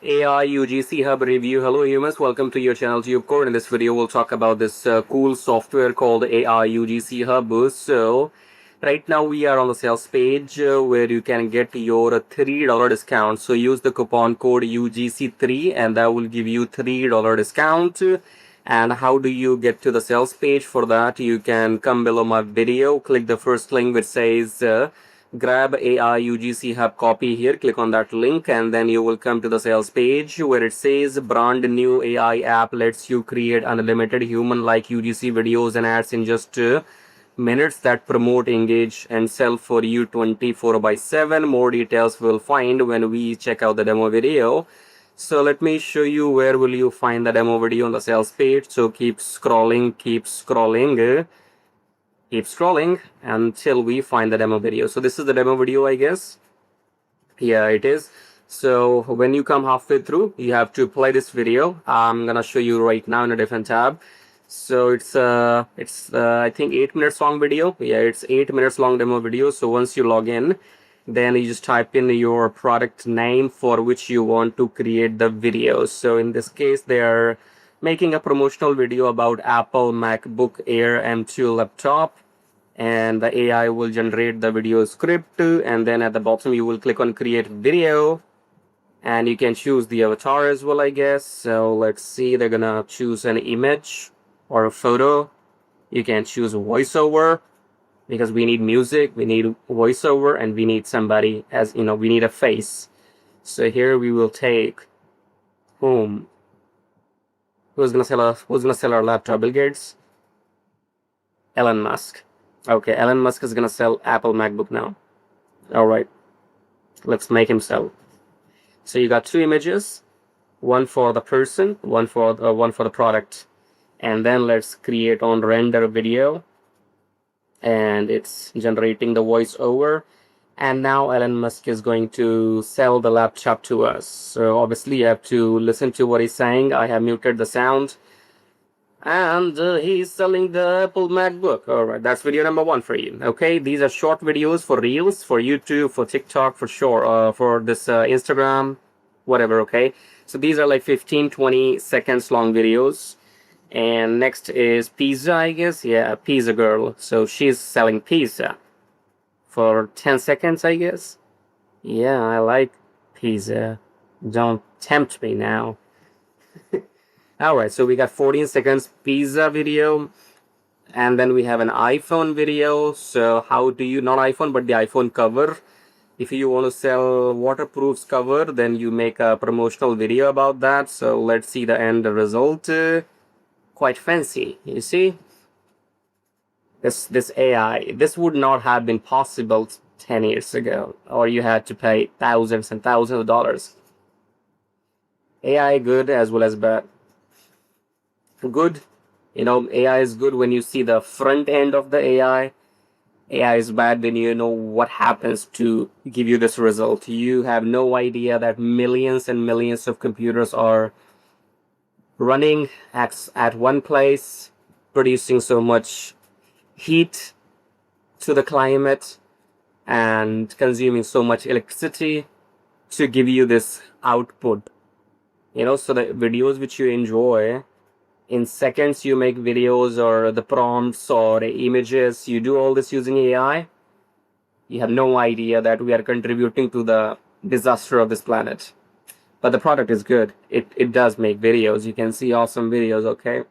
AI UGC HUB review. Hello humans, welcome to your channel TubeCore. In this video, we'll talk about this cool software called AI UGC HUB. So, right now we are on the sales page where you can get your $3 discount. So, use the coupon code UGC3 and that will give you $3 discount. And how do you get to the sales page? For that, you can come below my video, click the first link which says grab AI UGC HUB copy here, click on that link and then you will come to the sales page where it says brand new AI app lets you create unlimited human-like UGC videos and ads in just minutes that promote, engage and sell for you 24/7. More details we'll find when we check out the demo video. So let me show you where will you find the demo video on the sales page. So keep scrolling until we find the demo video. So this is the demo video, I guess. Yeah, it is. So when you come halfway through, you have to play this video. I'm gonna show you right now in a different tab. So it's I think 8 minutes long video. Yeah, it's 8 minutes long demo video. So once you log in, then you just type in your product name for which you want to create the video. So in this case, they are making a promotional video about Apple MacBook Air M2 laptop, and the AI will generate the video script, and then at the bottom you will click on create video and you can choose the avatar as well, I guess. So let's see, they're gonna choose an image or a photo. You can choose voiceover because we need music, we need voiceover, and we need somebody, as you know, we need a face. So here we will take whom? Who's gonna sell our laptop? Bill Gates? Elon Musk. Okay, Elon Musk is gonna sell Apple MacBook now. All right, let's make him sell. So you got two images, one for the person, one for the product, and then let's create on render video, and it's generating the voiceover. And now Elon Musk is going to sell the laptop to us. So obviously you have to listen to what he's saying. I have muted the sound. And he's selling the Apple MacBook. All right, that's video number 1 for you. Okay, these are short videos for Reels, for YouTube, for TikTok, for sure, for this Instagram, whatever. Okay, so these are like 15-20 seconds long videos. And next is pizza, I guess. Yeah, pizza girl. So she's selling pizza for 10 seconds, I guess. Yeah, I like pizza. Don't tempt me now. Alright, so we got 14 seconds pizza video, and then we have an iPhone video. So how do you, not iPhone but the iPhone cover, if you want to sell waterproofs cover, then you make a promotional video about that. So let's see the end result. Quite fancy, you see. This AI, this would not have been possible 10 years ago, or you had to pay thousands and thousands of dollars. AI good as well as bad. Good, you know, AI is good when you see the front end of the AI. AI is bad when you know what happens to give you this result. You have no idea that millions and millions of computers are running at one place, producing so much heat to the climate and consuming so much electricity to give you this output. You know, so the videos which you enjoy, in seconds you make videos or the prompts or images, you do all this using AI. You have no idea that we are contributing to the disaster of this planet. But the product is good. It does make videos. You can see awesome videos, okay?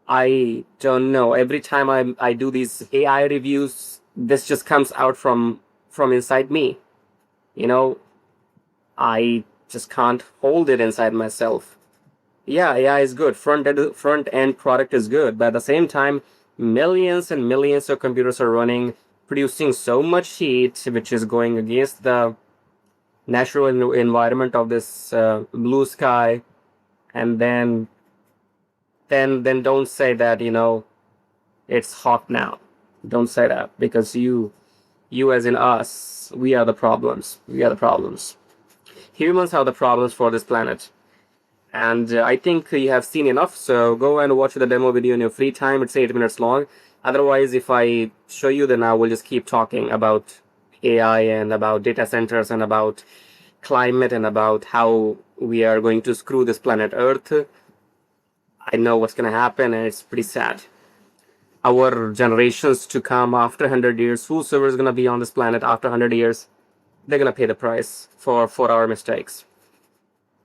I don't know. Every time I do these AI reviews, this just comes out from inside me. You know, I just can't hold it inside myself. Yeah, AI is good. Front end product is good, but at the same time, millions and millions of computers are running, producing so much heat, which is going against the natural environment of this blue sky. And then don't say that, you know, it's hot now. Don't say that, because you as in us, we are the problems. We are the problems. Humans are the problems for this planet. And I think you have seen enough, so go and watch the demo video in your free time. It's 8 minutes long. Otherwise, if I show you, then I will just keep talking about AI and about data centers and about climate and about how we are going to screw this planet Earth. I know what's going to happen, and it's pretty sad. Our generations to come after 100 years, whosoever is going to be on this planet after 100 years, they're going to pay the price for our mistakes.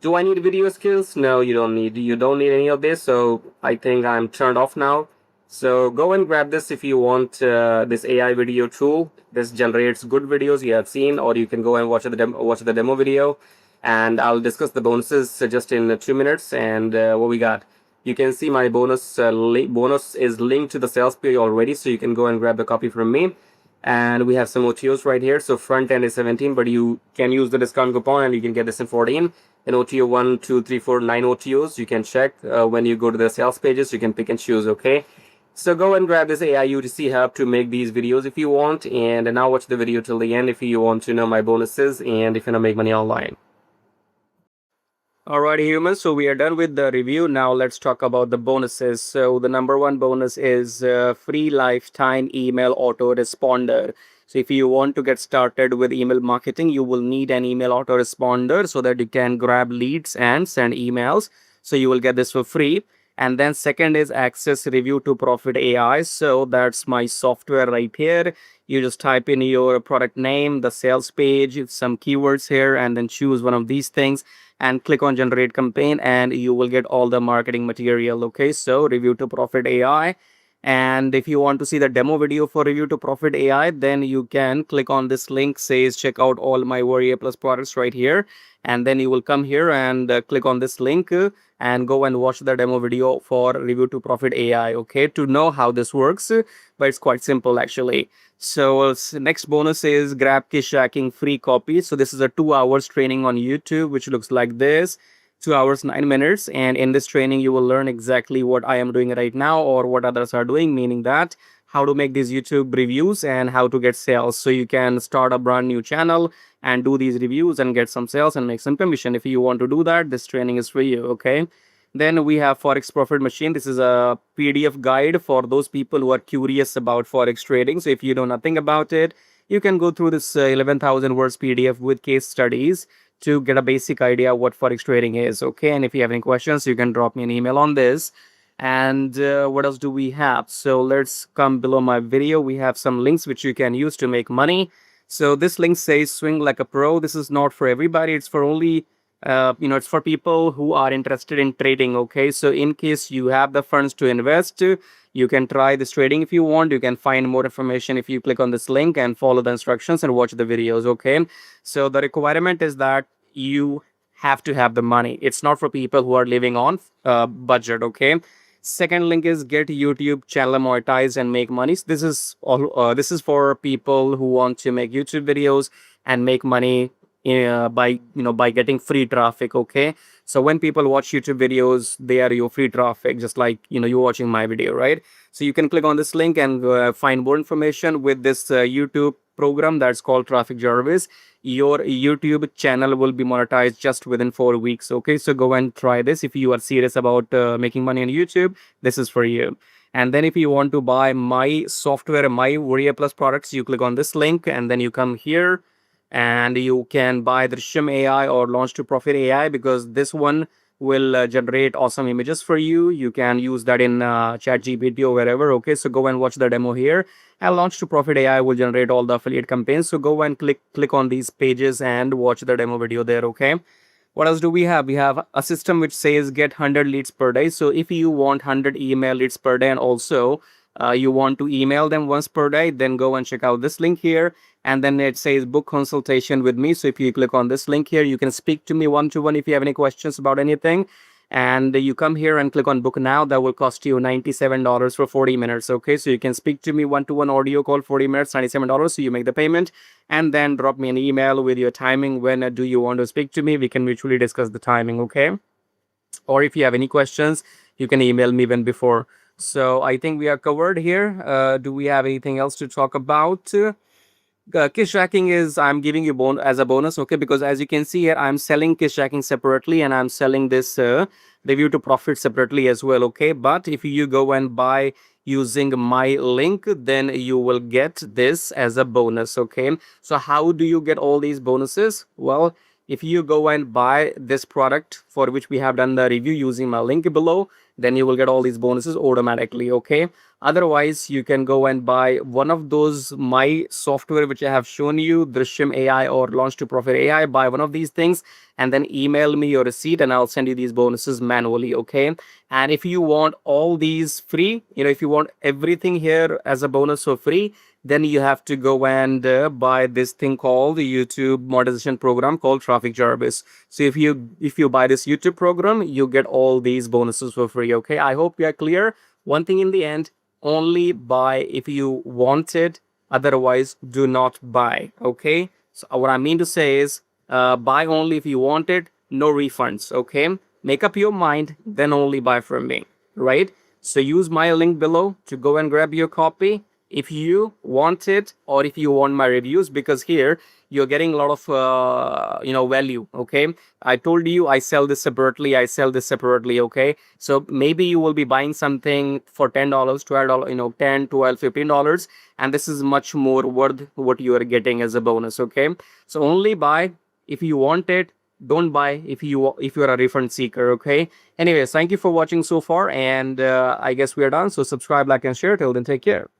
Do I need video skills? No, you don't need any of this. So I think I'm turned off now. So go and grab this if you want this AI video tool. This generates good videos you have seen, or you can go and watch the demo video, and I'll discuss the bonuses just in 2 minutes. And what we got? You can see my bonus is linked to the sales page already, so you can go and grab the copy from me. And we have some OTOs right here. So front end is 17, but you can use the discount coupon and you can get this in 14. In OTO 1, 2, 3, 4, 9 OTOs. You can check when you go to the sales pages. You can pick and choose, okay? So go and grab this AI UGC HUB to make these videos if you want. And now watch the video till the end if you want to know my bonuses and if you want to make money online. Alrighty, humans, so we are done with the review. Now let's talk about the bonuses. So the number one bonus is free lifetime email autoresponder. So if you want to get started with email marketing, you will need an email autoresponder so that you can grab leads and send emails. So you will get this for free. And then second is access Review2Profit AI. So that's my software right here. You just type in your product name, the sales page, some keywords here, and then choose one of these things and click on generate campaign, and you will get all the marketing material. Okay, so Review2Profit AI. And if you want to see the demo video for Review2Profit AI, then you can click on this link, says check out all my Warrior Plus products right here. And then you will come here and click on this link and go and watch the demo video for Review2Profit AI, okay, to know how this works. But it's quite simple actually. So next bonus is grab cash tracking free copy. So this is a 2 hours training on YouTube, which looks like this. 2 hours 9 minutes, and in this training you will learn exactly what I am doing right now or what others are doing, meaning that how to make these YouTube reviews and how to get sales. So you can start a brand new channel and do these reviews and get some sales and make some commission. If you want to do that, this training is for you, okay? Then we have Forex Profit Machine. This is a PDF guide for those people who are curious about Forex trading. So if you know nothing about it, you can go through this 11,000 words PDF with case studies to get a basic idea what Forex trading is, okay? And if you have any questions, you can drop me an email on this. And what else do we have? So let's come below my video. We have some links which you can use to make money. So this link says swing like a pro. This is not for everybody. It's for only it's for people who are interested in trading, okay? So in case you have the funds to invest, you can try this trading if you want. You can find more information if you click on this link and follow the instructions and watch the videos, okay? So the requirement is that you have to have the money. It's not for people who are living on budget, okay? Second link is get YouTube channel monetized and make money. So this is all. This is for people who want to make YouTube videos and make money by getting free traffic, okay? So when people watch YouTube videos, they are your free traffic, just like you're watching my video, right? So you can click on this link and find more information with this YouTube program that's called Traffic Jarvis. Your YouTube channel will be monetized just within 4 weeks, okay? So go and try this. If you are serious about making money on YouTube, this is for you. And then if you want to buy my software, my Warrior Plus products, you click on this link and then you come here and you can buy the Shim AI or Launch2Profit AI, because this one will generate awesome images for you. You can use that in ChatGPT or wherever, okay? So go and watch the demo here, and Launch2Profit AI will generate all the affiliate campaigns. So go and click on these pages and watch the demo video there, okay? What else do we have? We have a system which says get 100 leads per day. So if you want 100 email leads per day, and also you want to email them once per day, then go and check out this link here. And then it says book consultation with me. So if you click on this link here, you can speak to me one-to-one if you have any questions about anything. And you come here and click on book now. That will cost you $97 for 40 minutes, okay? So you can speak to me one-to-one audio call, 40 minutes, $97. So you make the payment and then drop me an email with your timing. When do you want to speak to me? We can mutually discuss the timing, okay? Or if you have any questions, you can email me even before. So I think we are covered here. Do we have anything else to talk about? Kiss tracking is I'm giving you as a bonus, okay? Because as you can see here, I'm selling kiss tracking separately and I'm selling this Review2Profit separately as well, okay? But if you go and buy using my link, then you will get this as a bonus, okay? So how do you get all these bonuses? Well, if you go and buy this product for which we have done the review using my link below, then you will get all these bonuses automatically. Okay, otherwise you can go and buy one of those my software which I have shown you, Drishyam AI or Launch to Profit AI. Buy one of these things and then email me your receipt and I'll send you these bonuses manually. Okay, and if you want all these free, if you want everything here as a bonus for free, then you have to go and buy this thing called the YouTube monetization program called Traffic Jarvis. So if you buy this YouTube program, you get all these bonuses for free. Okay, I hope you are clear. One thing in the end, only buy if you want it, otherwise do not buy. Okay, so what I mean to say is buy only if you want it, no refunds. Okay, make up your mind, then only buy from me, right? So use my link below to go and grab your copy if you want it, or if you want my reviews, because here you're getting a lot of value. Okay, I told you I sell this separately, okay, so maybe you will be buying something for $10, $12, 10, 12, $15, and this is much more worth what you are getting as a bonus. Okay, so only buy if you want it, don't buy if you are a refund seeker. Okay, anyways, thank you for watching so far, and I guess we are done. So subscribe, like, and share. Till then, take care.